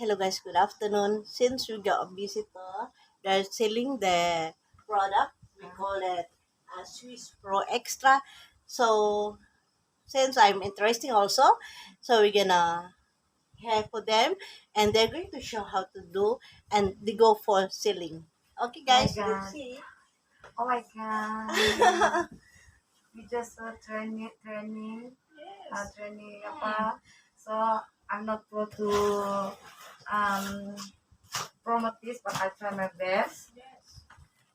Hello guys, good afternoon. Since we got a visitor, they're selling the product. We call it Swiss Pro Extra. So since I'm interesting also, so we're gonna have for them, and they're going to show how to do, and they go for selling. Okay, My guys, let's God. see. Oh my God. We just Yes. training apa. So I'm not pro to um, promote this, but I try my best. Yes.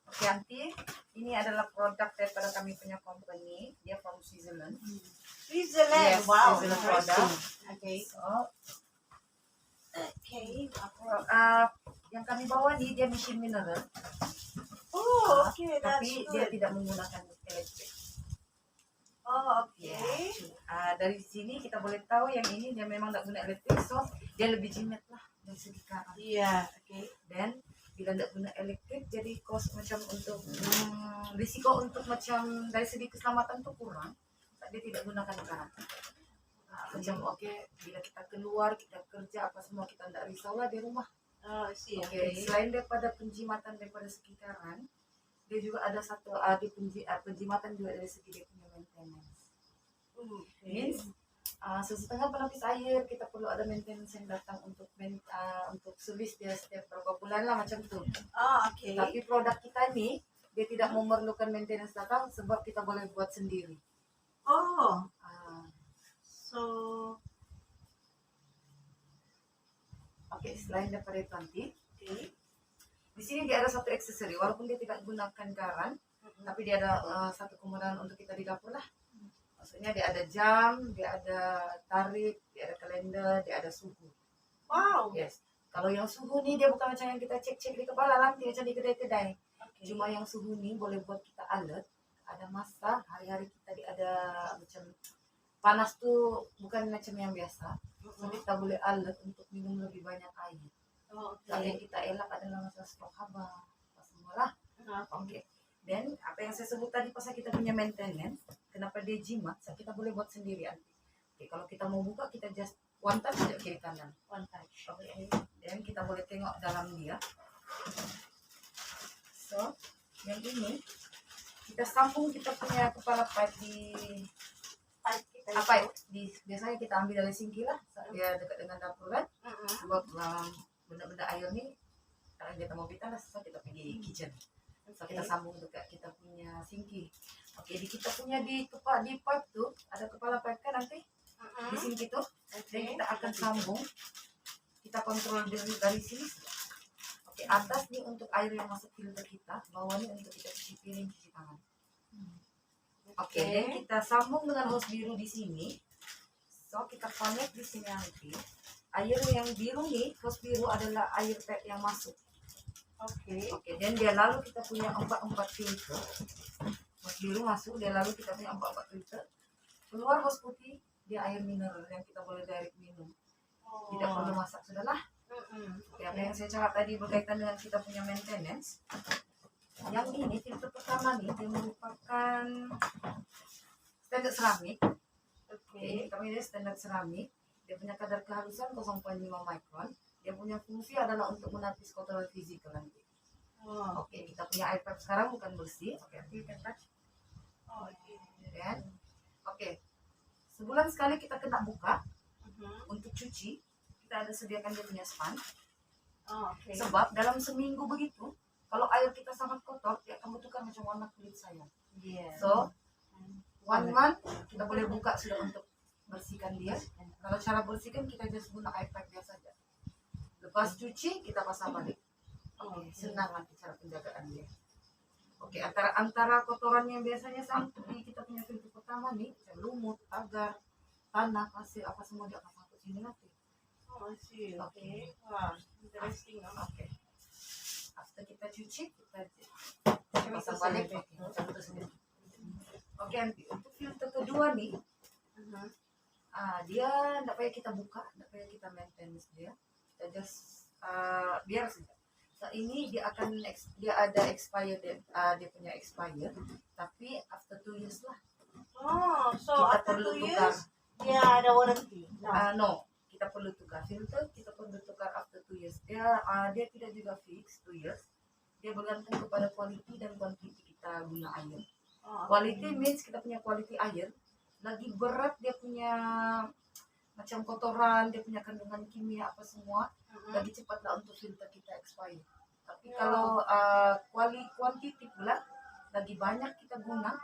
Oke, Anti, ini adalah produk daripada kami punya company. Dia from Switzerland. Switzerland. Yes, Wow, Switzerland interesting. product. Okay. So, Okay. yang kami bawa nih dia mesin mineral, Oh, okay, that's tapi dia good. tidak menggunakan elektrik. Oh, Ya, okay. dari sini kita boleh tahu yang ini dia memang tidak guna elektrik, so dia lebih jimat lah dari segi karat. Iya, oke. Dan bila tidak guna elektrik, jadi cost macam untuk risiko untuk macam dari segi keselamatan tuh kurang. Dia tidak gunakan karat. Macam bila kita keluar, kita kerja apa semua kita tidak risau lah di rumah. Oh, sih. Oke, selain daripada penjimatan daripada sekitaran, dia juga ada satu penjimatan juga dari segi dia punya maintenance. Means sesetengah pelapis air kita perlu ada maintenance yang datang untuk service dia setiap berapa bulan lah macam tu. Oh, oke. Tapi produk kita ni dia tidak memerlukan maintenance datang sebab kita boleh buat sendiri. Oh, Ah, so Oke, selain daripada itu nanti, okay. di sini dia ada satu aksesori walaupun dia tidak gunakan garan, tapi dia ada satu kemudahan untuk kita di dapur lah. Maksudnya dia ada jam, dia ada tarik, dia ada kalender, dia ada suhu. Wow. Yes. Kalau yang suhu ni dia bukan macam yang kita cek-cek di kepala nanti macam di kedai-kedai. Okay. Cuma yang suhu ni boleh buat kita alert. Ada masa hari-hari kita ada macam panas tu bukan macam yang biasa. So kita boleh alert untuk minum lebih banyak air. Oh, Tapi yang okay. kita elak adalah masalah stok haba. Apa semualah. Oke. Dan apa yang saya sebut tadi pasal kita punya maintenance, kenapa dia jimat, kita boleh buat sendiri nanti. Oke, kalau kita mau buka kita just one touch aja kiri kanan. One touch. Oke. Dan kita boleh tengok dalam dia. So, yang ini kita sambung kita punya kepala pipe di apa di biasanya kita ambil dari singki lah, dia dekat dengan dapur kan. Sebab benda-benda air ni kalau kita mau kita so kita pergi kitchen. So kita sambung dekat kita punya singki. Oke, di kita punya di pipe tuh ada kepala pipe kan nanti di singki tuh. Dan kita akan sambung, kita kontrol dari sini. Oke, atas nih untuk air yang masuk filter kita, bawah nih untuk kita cuci piring, cuci tangan. Oke, dan kita sambung dengan hose biru di sini. So kita connect di sini nanti. Air yang biru nih, hose biru adalah air tap yang masuk. Oke, dan dia lalu kita punya 4 filter. Hose biru masuk, dia lalu kita punya 4 filter. Keluar hose putih, dia air mineral yang kita boleh direct minum. Tidak perlu masak, sudahlah. Oke, apa yang saya cakap tadi berkaitan dengan kita punya maintenance. Yang ini filter pertama nih, dia merupakan standar seramik. Oke, kami ini standar seramik. Dia punya kadar kehalusan 0,5 micron. Dia punya fungsi adalah untuk menapis kotoran fisikal nanti. Oke, kita punya air pipe sekarang bukan bersih. Oke, nanti kita touch. Dan, oke, sebulan sekali kita kena buka untuk cuci. Kita ada sediakan dia punya sponge. Sebab dalam seminggu begitu, kalau air kita sangat kotor, dia akan bentukkan macam warna kulit saya. So, 1 month kita boleh buka sudah untuk bersihkan dia. Kalau cara bersihkan kita just guna air pipe biasa saja. Lepas cuci kita pasang balik. Oke, senang nanti cara penjagaan dia. Oke, antara kotoran yang biasanya sampai kita punya filter pertama nih, lumut, agar, tanah, pasir, apa semua dia akan masuk sini nanti. Oke. Wah, interesting. Oke. After kita cuci, kita pasang balik. Oke, untuk filter kedua nih, dia tidak payah kita buka, tidak payah kita maintenance dia. Kita just biar saja. So ini dia ada expire dia punya expire, tapi after 2 years lah. Oh, so Kita after perlu 2 tukar. years, dia ada warranty. No, kita perlu tukar filter, kita perlu tukar after dia tidak juga fix 2 years. Dia bergantung kepada quality dan quantity kita guna air. Quality means kita punya quality air. Lagi berat dia punya macam kotoran, dia punya kandungan kimia apa semua, lagi cepatlah untuk filter kita expire. Tapi kalau quantity pula lagi banyak kita guna,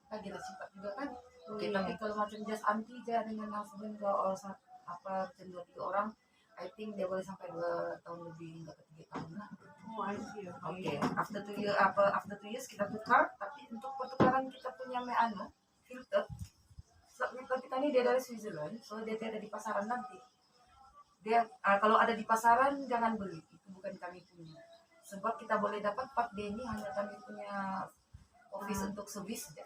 lagi lah cepat juga kan. Oke, tapi kalau macam just anti aja dengan husband kalau apa macam 2-3 orang, I think dia boleh sampai 2 tahun lebih, hingga ke 3 tahun lah. Oke, after 2 years kita tukar, tapi untuk pertukaran kita punya filter. Filter kita ini dia dari Switzerland, so dia ada di pasaran nanti. Dia kalau ada di pasaran jangan beli, itu bukan kami punya. Sebab kita boleh dapat part D ini hanya kami punya office untuk service aja.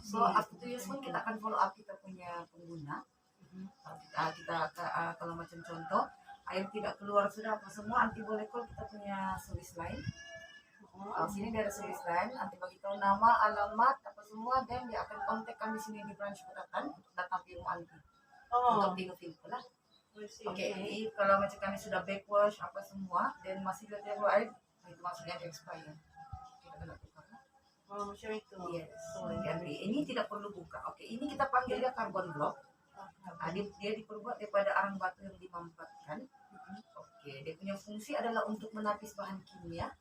So after 2 years pun kita akan follow up kita punya pengguna. Kalau macam contoh air tidak keluar sudah apa semua, nanti boleh call kita punya service line. Sini dia ada service line, nanti bagi tahu nama, alamat apa semua, dan dia akan kontak kami sini di branch Kutatan untuk datang ke rumah anti untuk di-filter lah. Oke, jadi kalau macam kami sudah backwash apa semua dan masih ada yang air, itu maksudnya expired. Kita kena tukar. Macam itu. Yes. Jadi ini tidak perlu buka. Oke, ini kita panggil dia carbon block. Dia diperbuat daripada arang batu yang dimampatkan. Oke, dia punya fungsi adalah untuk menapis bahan kimia.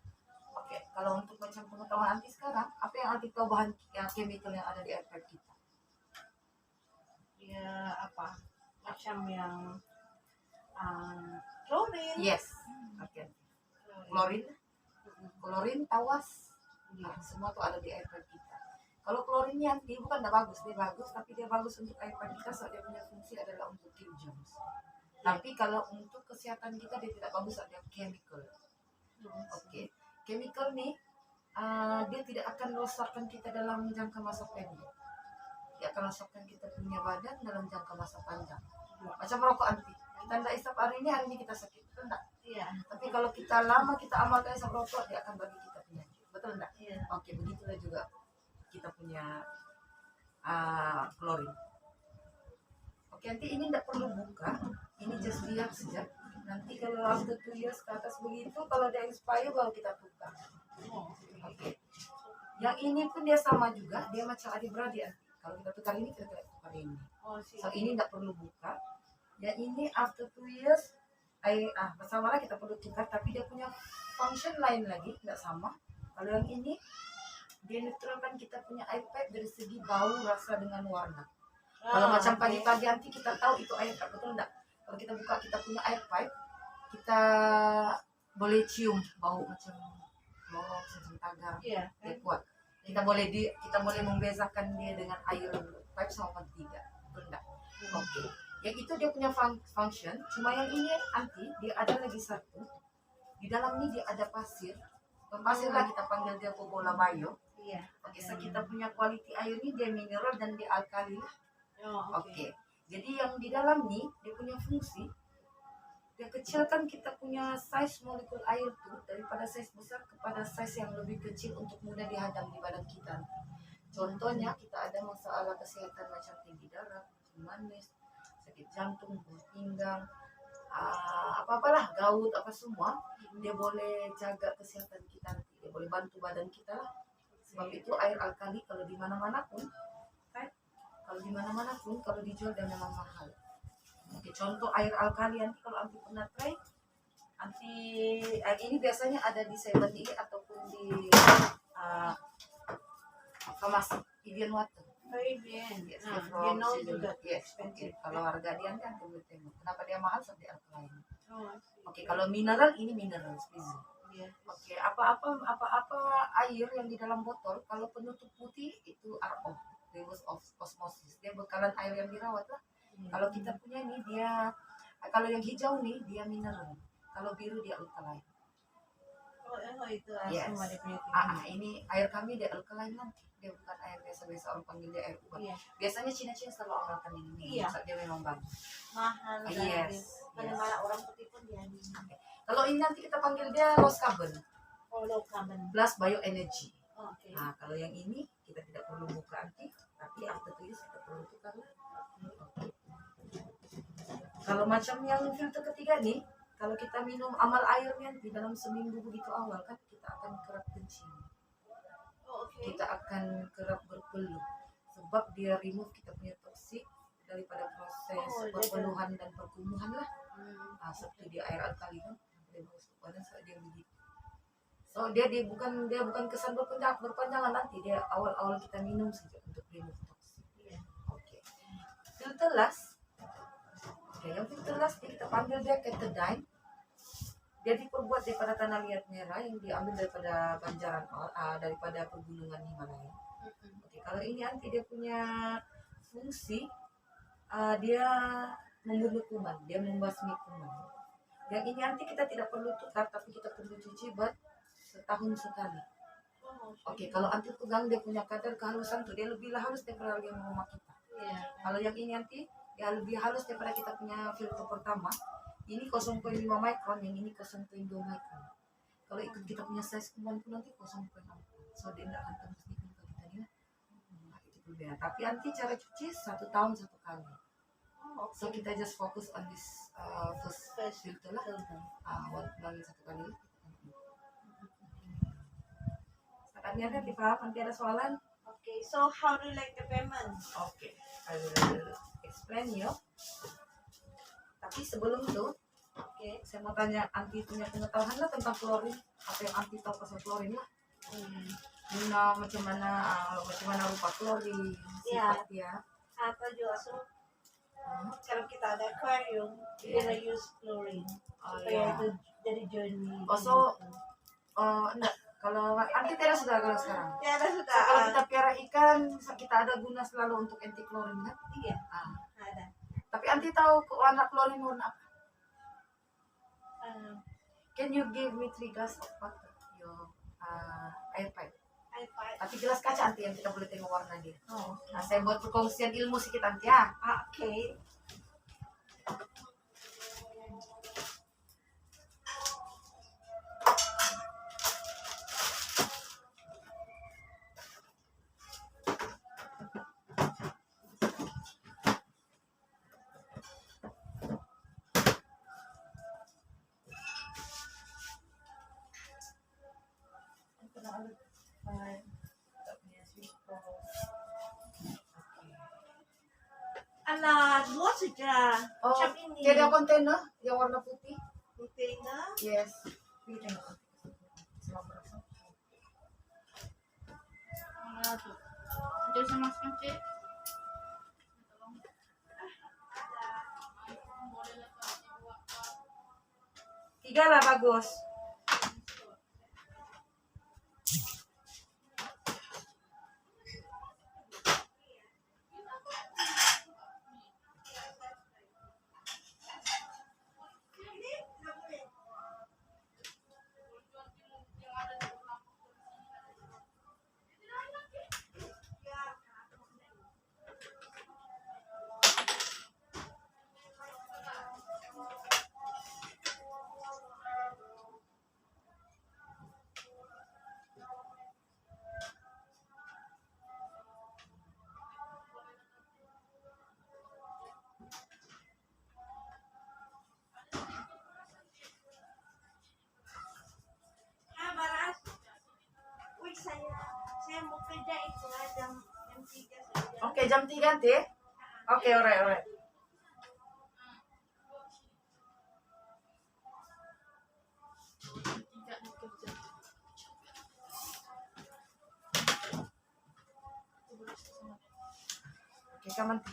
Oke, kalau untuk macam pengetahuan anti sekarang, apa yang anti tahu bahan chemical yang ada di air pipe kita? Ya apa? Macam yang klorin. Yes. Oke. Klorin, tawas. Nah, semua tuh ada di air pipe kita. Kalau klorinnya anti bukan tidak bagus, dia bagus, tapi dia bagus untuk air pipe kita, so dia punya fungsi adalah untuk kill germs. Tapi kalau untuk kesehatan kita dia tidak bagus, ada chemical. Oke. Chemical nih dia tidak akan merosakkan kita dalam jangka masa pendek. Dia akan merosakkan kita punya badan dalam jangka masa panjang. Macam rokok anti. Kita tidak isap hari ini kita sakit, betul enggak? Iya. Tapi kalau kita lama kita amalkan isap rokok, dia akan bagi kita penyakit, betul enggak? Iya. Oke, begitulah juga kita punya klorin. Oke, nanti ini tidak perlu buka, ini just lihat saja. Nanti kalau after 2 years ke atas begitu, kalau dia expire baru kita tukar. Oke. Yang ini pun dia sama juga, dia macam adik-beradik. Kalau kita tukar ini, kita tukar ini. So ini tidak perlu buka. Yang ini after 2 years, bersama kita perlu tukar, tapi dia punya function lain lagi, tidak sama. Kalau yang ini, dia neutralkan kita punya air pipe dari segi bau, rasa dengan warna. Kalau macam pagi-pagi nanti kita tahu itu air pipe, betul enggak? Kalau kita buka kita punya air pipe, kita boleh cium bau macam lorok, macam tagar, dia kuat. Kita boleh membezakan dia dengan air pipe sama tidak, betul enggak? Oke. Yang itu dia punya function, cuma yang ini anti, dia ada lagi satu. Di dalam ini dia ada pasir. Pasir lah kita panggil dia bola bayo. Oke, so kita punya quality air ini dia mineral dan dia alkali. Oke. Jadi yang di dalam nih dia punya fungsi, dia kecilkan kita punya size molekul air tuh daripada size besar kepada size yang lebih kecil untuk mudah dihadam di badan kita. Contohnya kita ada masalah kesehatan macam tinggi darah, manis, sakit jantung, pinggang, apa-apalah, gaut, apa semua, dia boleh jaga kesehatan kita, dia boleh bantu badan kita lah. Sebab itu air alkali kalau di mana-mana pun, kalau dijual dan memang mahal. Oke, contoh air alkali nanti kalau anti pernah try, air ini biasanya ada di 7-Eleven ataupun di Famasi Evian Water. Evian. Yes, juga. Yes, okay. Kalau harga dia kan boleh tengok. Kenapa dia mahal sampai alkaline? Oke, kalau mineral ini mineral spesial. Oke, apa-apa air yang di dalam botol kalau penutup putih itu RO, reverse osmosis. Dia bekalan air yang dirawat lah. Kalau kita punya ini dia, kalau yang hijau nih dia mineral, kalau biru dia alkaline. Itu yes. Ini air kami dia alkaline nanti. Dia bukan air biasa-biasa, orang panggil dia air ubat. Biasanya Cina-Cina selalu amalkan ini. Dia memang bagus. Mahal. Yes. Malah orang putih pun dia. Kalau ini nanti kita panggil dia low carbon. Low carbon. Plus bioenergy. Okay. Nah, kalau yang ini kita tidak perlu buka anti, tapi after 2 years kita perlu tukar. Kalau macam yang filter ketiga nih, kalau kita minum amal airnya di dalam seminggu begitu awal kan kita akan kerap kencing, Oh, okay. kita akan kerap berpeluh sebab dia remove kita punya toksik daripada proses Oh, perpeluhan dan perkumuhan lah. Hmm. Seperti di air alkali kan dia bagus kepada saat dia begitu. So dia bukan kesan berpanjangan nanti, dia awal kita minum saja untuk remove toksik. Iya. Oke. Filter last. Oke, yang filter last kita panggil dia ketadine. Dia diperbuat daripada tanah liat merah yang diambil daripada banjaran daripada pegunungan Himalaya. Oke, kalau ini nanti dia punya fungsi dia membunuh kuman, dia membasmi kuman. Yang ini nanti kita tidak perlu tukar, tapi kita perlu cuci buat setahun sekali. Oke, kalau anti pegang dia punya kadar kehalusan tuh dia lebih halus daripada yang rumah kita. Iya. Kalau yang ini nanti dia lebih halus daripada kita punya filter pertama. Ini 0,5 mikron, yang ini 0,2 mikron. Kalau ikut kita punya size kuman pun nanti 0,6. So dia tidak akan tembus di kuman kita ni. Nah, itu berbeda. Tapi nanti cara cuci 1 tahun 1 kali. Oh, So kita just focus on this first filter lah. One 1 kali. Setakat ada dipaham, nanti ada soalan. Okay, so how do you like the payment? Okay, I will explain you. Tapi sebelum itu, Okay. saya mau tanya Anti punya pengetahuan lah tentang klorin. Apa yang Anti tahu pasal klorin lah? Guna macam mana rupa klorin, Iya. sifat dia. Atau juga kalau kita ada aquarium, kita use chlorine supaya itu jadi jernih. Also, enggak. Kalau Anti tidak sudah kalau sekarang. Ya ada So, sudah. kalau kita piara ikan, kita ada guna selalu untuk anti klorin kan? Iya ada. Tapi Anti tahu warna klorin warna apa? Uh, Can you give me 3 glass of water? Your air pipe. iPad. Tapi gelas kaca Anti yang kita boleh tengok warna dia. Oh. Nah, saya buat perkongsian ilmu sedikit Anti ya. Okay. Ala, dua saja. Oh, Macam ini. dia ada kontainer yang warna putih. Container. Yes. Ini tengok. Ada sama sekali. Tiga lah bagus. Baras. Uy, saya mau kerja itu jam 3 saja. Oke, jam 3 Anti. Oke, alright. Oke, kamu Anti.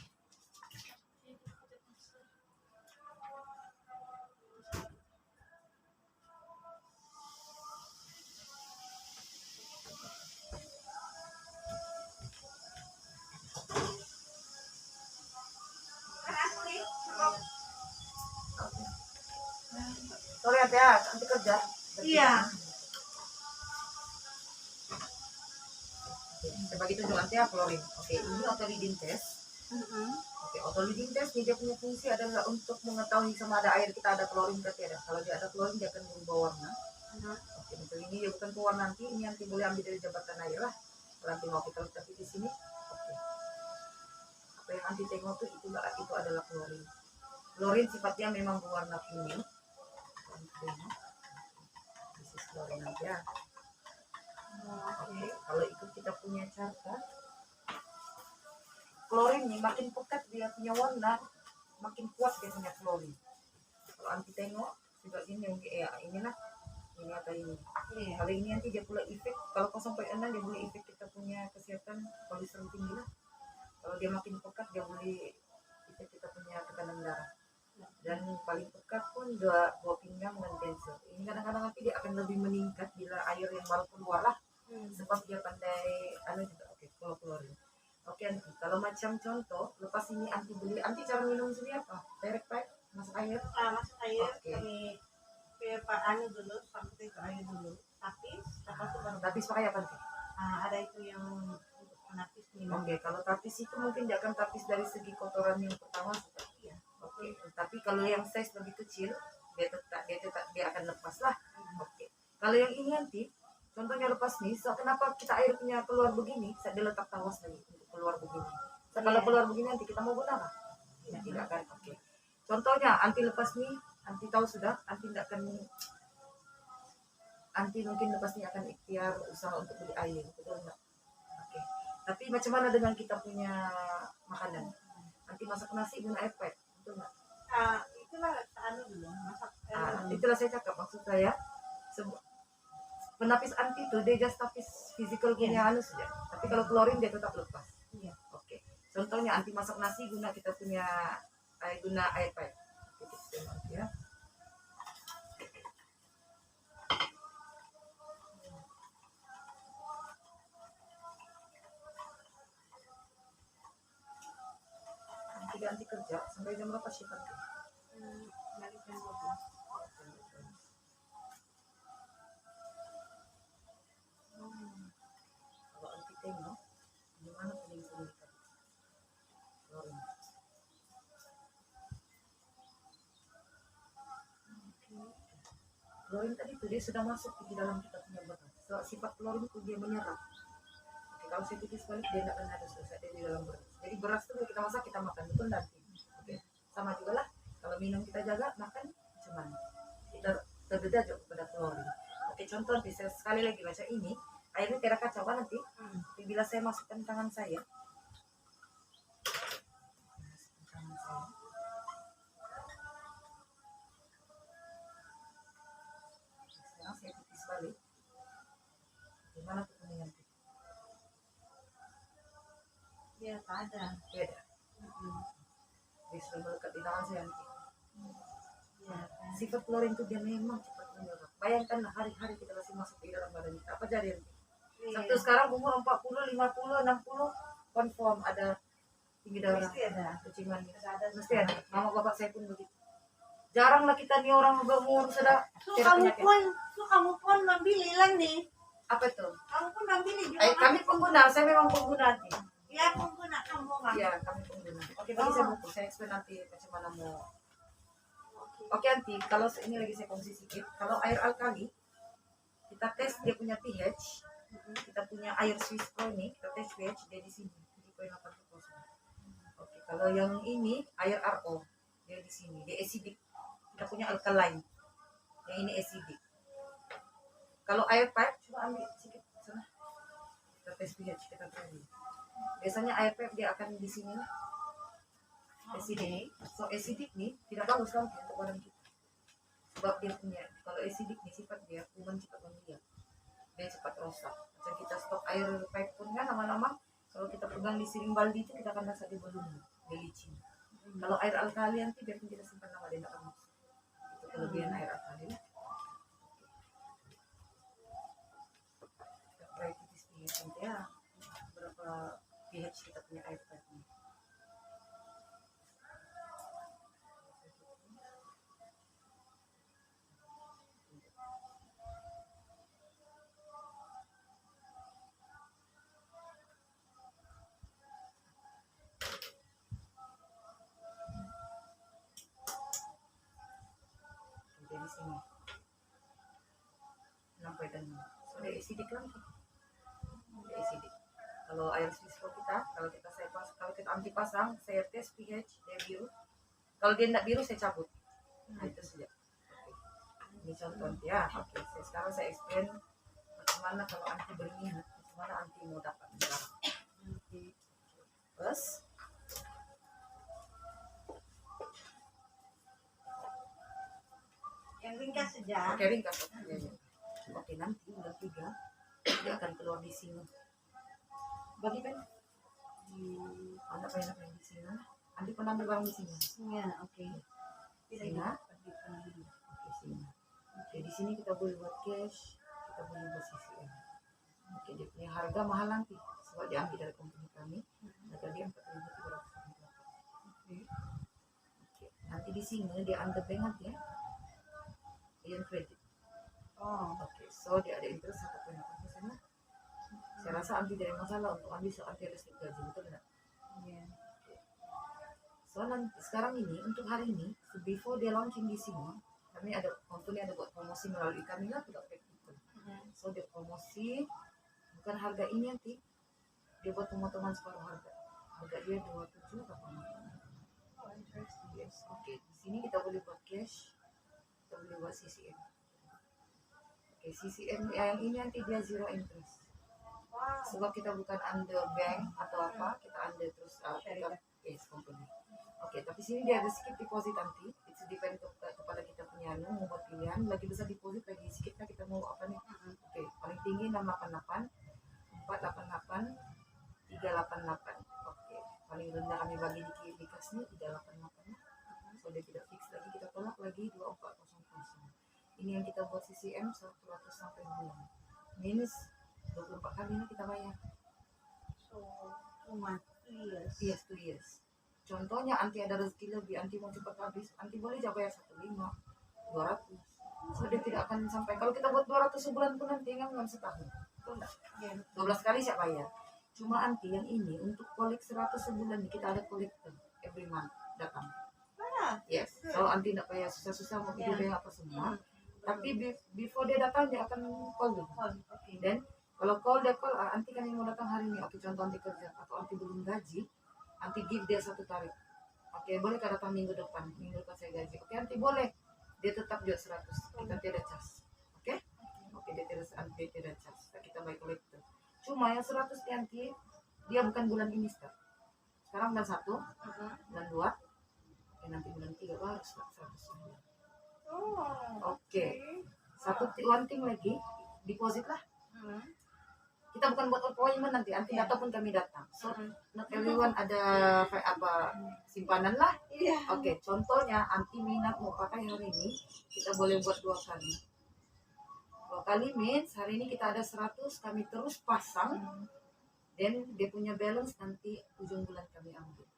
Sorry Anti ya, Anti kerja. Iya. Kita bagi tunjuk Anti ya klorin. Oke, ini autolidin test. Oke, autolidin test dia punya fungsi adalah untuk mengetahui sama ada air kita ada klorin berarti ada. Kalau dia ada klorin dia akan berubah warna. Oke, misal ini dia bukan pewarna nanti, ini nanti boleh ambil dari jabatan air lah. Kalau nanti mau kita letak di sini. Oke. Apa yang Anti tengok itu adalah klorin. Klorin sifatnya memang berwarna kuning. ya. Oke, kalau itu kita punya cara. Klorin nih makin pekat dia punya warna, makin kuat dia punya klorin. Kalau anti tengok juga gini ya inilah ini atau ini. Iya. Kalau ini nanti dia pula efek, kalau 0,6 dia boleh efek kita punya kesehatan kolesterol tinggi lah. Kalau dia makin pekat dia boleh efek kita punya tekanan darah. Dan paling pekat pun dua pinggang dan cancer. Ini kadang-kadang nanti dia akan lebih meningkat bila air yang baru keluar lah. Sebab dia pandai juga kalau klorin. Oke, anti. Kalau macam contoh, lepas ini anti beli, anti cara minum sendiri apa? Direct pipe, masuk air. Masuk air, Oke. kami anu dulu, sampai ke air dulu. Tapis, lepas itu baru Tapis pakai apa nanti? ada itu yang untuk menapis minum. Oke, kalau tapis itu mungkin dia akan tapis dari segi kotoran yang pertama. Iya. Oke, tapi kalau yang size lebih kecil, dia akan lepas lah. Oke. Kalau yang ini nanti, contohnya lepas nih, so, kenapa kita air punya keluar begini? Saya diletak tawas lagi untuk keluar begini. So, kalau keluar begini nanti kita mau guna apa? Tidak kan? Oke. Contohnya anti lepas nih, anti tahu sudah, anti tidak akan, anti mungkin lepas nih akan ikhtiar usaha untuk beli air, betul enggak? Oke. Tapi macam mana dengan kita punya makanan? Anti masak nasi guna air pipe, betul enggak? Itulah anu dulu, masak air dulu. Itulah saya cakap maksud saya. Penapis anti itu dia just tapis physical punya anu saja. Tapi kalau klorin dia tetap lepas. Iya. Oke. Contohnya anti masak nasi guna kita punya guna air pipe. Oke, kita tengok ya. Anti kerja sampai jam berapa sih Pak? Dari jam 12. Kalau anti tengok, gimana paling komunikasi? Klorin. Klorin tadi itu dia sudah masuk di dalam kita punya beras. So, sifat klorin itu dia menyerap. Oke, kalau saya tipis balik dia tidak akan ada selesai di dalam beras. Jadi beras itu kita masak kita makan betul nanti. Oke, sama juga lah. Kalau minum kita jaga, makan cuman kita terbeda juga kepada klorin. Oke, contoh nanti saya sekali lagi baca ini. Airnya tidak kacau kan nanti. Tapi bila saya masukkan tangan saya, sekarang saya tipis balik. Gimana tuh kuningan? Dia tak ada. Beda. Dia sudah melekat di tangan saya nanti. Iya. Sifat klorin itu dia memang cepat menyerap. Bayangkanlah hari-hari kita masih masuk di dalam badan kita. Apa jadi nanti? Sabtu sekarang umur 40, 50, 60 konform ada tinggi darah. Mesti ada. Kecingan. Ada. Mesti ada. Mama bapak saya pun begitu. Jaranglah kita nih orang berumur sudah So tidak kamu pun ambil hilang nih. apa itu? Kamu pun ambil juga. Kami pengguna, saya memang pengguna nih. Ya pengguna kamu mah. Iya, kami pengguna. Oke, bagi saya buku. Saya explain nanti macam mana mau. Oke, nanti kalau ini lagi saya kongsi sedikit. Kalau air alkali, kita tes dia punya pH. Kita punya air Swiss Pro ini, kita tes pH dia di sini 7,80. Oke, kalau yang ini air RO, dia di sini, dia acidic. Kita punya alkaline. Yang ini acidic. Kalau air pipe, coba ambil sedikit sana. Kita tes pH kita tadi. Biasanya air pipe dia akan di sini lah. Acidic. So acidic nih tidak bagus kan untuk badan kita. Sebab dia punya kalau acidic nih sifat dia kuman cepat mengiyak. Dia cepat rosak. Macam kita stok air pipe pun kan lama-lama kalau kita pegang di siring baldi itu kita akan rasa dia belum, dia licin. Kalau air alkali nanti biarpun kita simpan lama dia tidak akan rosak. Itu kelebihan air alkali. Kita try tipis pH ya berapa pH kita punya air pipe ini. Di sini 6,6. So dia acidic lah. Dia acidic. Kalau air Swiss Pro kita, kalau kita anti pasang, saya tes pH dia biru. Kalau dia tidak biru saya cabut. Nah itu saja. Oke. Ini contoh ya. Oke, sekarang saya explain mana kalau anti berminat, macam mana anti mau dapat barang. Okay. Terus Yang ringkas saja. oke ringkas. Oke, nanti udah 3 dia akan keluar di sini. Bagi pen. Anak pengen apa di sini? Andi pernah ambil barang di sini. Ya, oke. Tidak Sini. ya. Oke, sini. Oke, di sini kita boleh buat cash, kita boleh buat CCM. Oke, dia punya harga mahal nanti sebab diambil dari company kami. Harga dia 4.300. Oke. Nanti di sini dia under bank nanti ya. Yang kredit. Oh, Oke, so dia ada interest 1,8%. Saya rasa anti dari masalah untuk ambil soal anti listrik gaji, betul tidak? iya. So nanti sekarang ini untuk hari ini, before dia launching di sini, kami ada company ada buat promosi melalui kami lah, tidak pakai itu. So dia promosi bukan harga ini nanti, dia buat pemotongan separuh harga. Harga dia 27 apa? Oh, interesting. Yes, oke. Di sini kita boleh buat cash, kita boleh buat CCM. Oke, CCM yang ini nanti dia zero interest. Wow. Sebab kita bukan under bank atau apa, kita under terus kita yes company. Oke, tapi sini dia ada sedikit deposit nanti. Itu depend kepada kita punya mau buat pilihan. Lagi besar deposit lagi sedikitnya kita mau apa nih? Oke, paling tinggi 688, 488, 388. Oke, paling rendah kami bagi di kas nih 388. So dia tidak fix lagi, kita tolak lagi 2400. Ini yang kita buat CCM 100 sampai bulan. Minus 24 kali ini kita bayar. So, 2 months, 2 years. Yes, 2 years. Contohnya anti ada rezeki lebih, anti mau cepat habis, anti boleh aja bayar 15, 200. So dia tidak akan sampai, kalau kita buat 200 sebulan pun nanti kan setahun. Betul enggak? Yeah. 12 kali siap bayar. Cuma anti yang ini untuk kolek 100 sebulan kita ada kolektor every month datang. Ah, Yes. So anti tidak payah susah-susah mau video bayar apa semua. Tapi before dia datang dia akan call dulu. okay. Dan kalau dia call, anti kami mau datang hari ini. Oke, contoh anti kerja atau anti belum gaji, anti give dia 1 tarif. Oke, boleh datang minggu depan saya gaji. Oke, anti boleh. Dia tetap jual 100. Kita tidak charge. Oke? Oke, dia tidak charge. Kita buy collector. Cuma yang 100 di anti dia bukan bulan ini start. Sekarang bulan 1, bulan 2, oke, nanti bulan 3 baru 100. Oh, Oke. One thing lagi, deposit lah. Kita bukan buat appointment nanti ataupun kami datang. So, not everyone ada apa simpanan lah. Iya. Oke, contohnya anti minat mau pakai hari ini, kita boleh buat 2 kali. 2 kali means hari ini kita ada 100, kami terus pasang. Dan dia punya balance nanti ujung bulan kami ambil.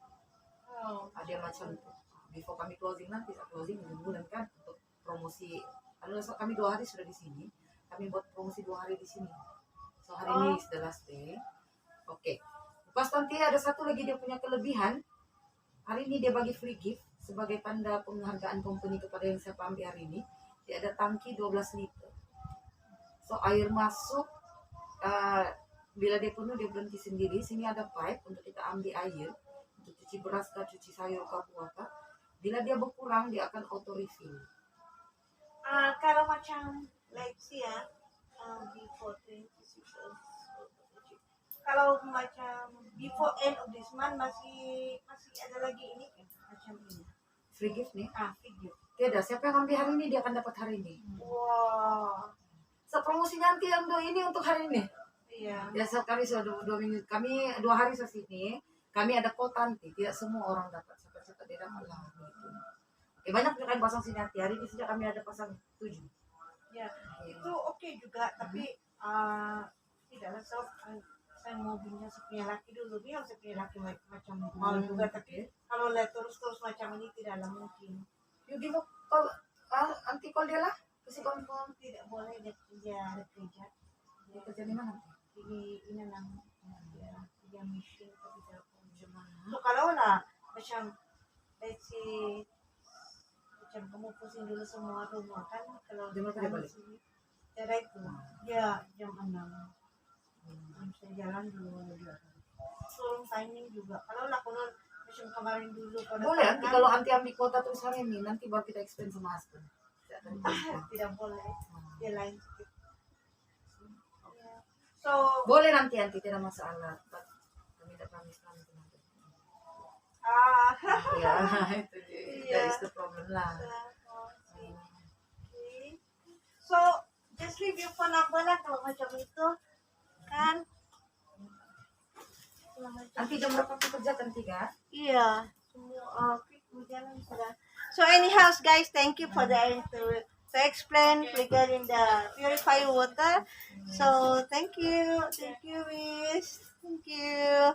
Oh, Ada macam itu. Before kami closing nanti, saat closing ujung bulan kan untuk promosi. Kalau kami 2 hari sudah di sini, kami buat promosi 2 hari di sini. So hari ini is the last day. Oke. Pas nanti ada satu lagi dia punya kelebihan. Hari ini dia bagi free gift sebagai tanda penghargaan company kepada yang saya ambil hari ini. Dia ada tangki 12 liter. So air masuk bila dia penuh dia berhenti sendiri. Sini ada pipe untuk kita ambil air untuk cuci beras kah, cuci sayur kah, buah kah. Bila dia berkurang dia akan auto refill. kalau macam like sih ya, before 26 kalau macam before end of this month masih ada lagi ini macam ini. Free gift nih? Figure. Tidak, siapa yang ambil hari ini dia akan dapat hari ini. Wow. So promosi nanti yang ini untuk hari ini. Iya. Biasa kami sudah 2 minggu, kami 2 hari sini, kami ada kuota nanti, tidak semua orang dapat, cepat-cepat dia dapat lah gitu. Banyak kan pasang sini nanti, hari ini sejak kami ada pasang 7. Ya, itu oke juga, tapi tidak so, saya mau punya punya laki dulu, dia harus punya laki macam mau juga, tapi kalau lihat terus macam ini tidaklah mungkin. Yuk give call, anti call dia lah, kasih confirm. Tidak boleh dia ada kerja. Dia kerja di mana? Ini nang dia mission tapi tidak gimana. So kalau lah macam let's say macam kamu pusing dulu semua rumah kan, kalau Jam berapa dia balik? Cara itu dia jam 6. Saya jalan dulu dia. So timing juga. Kalau lah kalau macam kemarin dulu boleh nanti kalau anti ambil kuota terus hari ini, nanti baru kita explain sama husband. tidak boleh. Dia lain sedikit. So, Boleh nanti tidak masalah. But kami tidak promise nanti. Ya, itu dia. That is the problem lah. Okay. So, just leave your phone number lah kalau macam itu. Kan? Kalau macam Nanti jam berapa kita kerja kan 3? iya. Semua quick berjalan sudah. So anyhow guys, thank you for to explain regarding the purified water. So thank you, Miss. Thank you.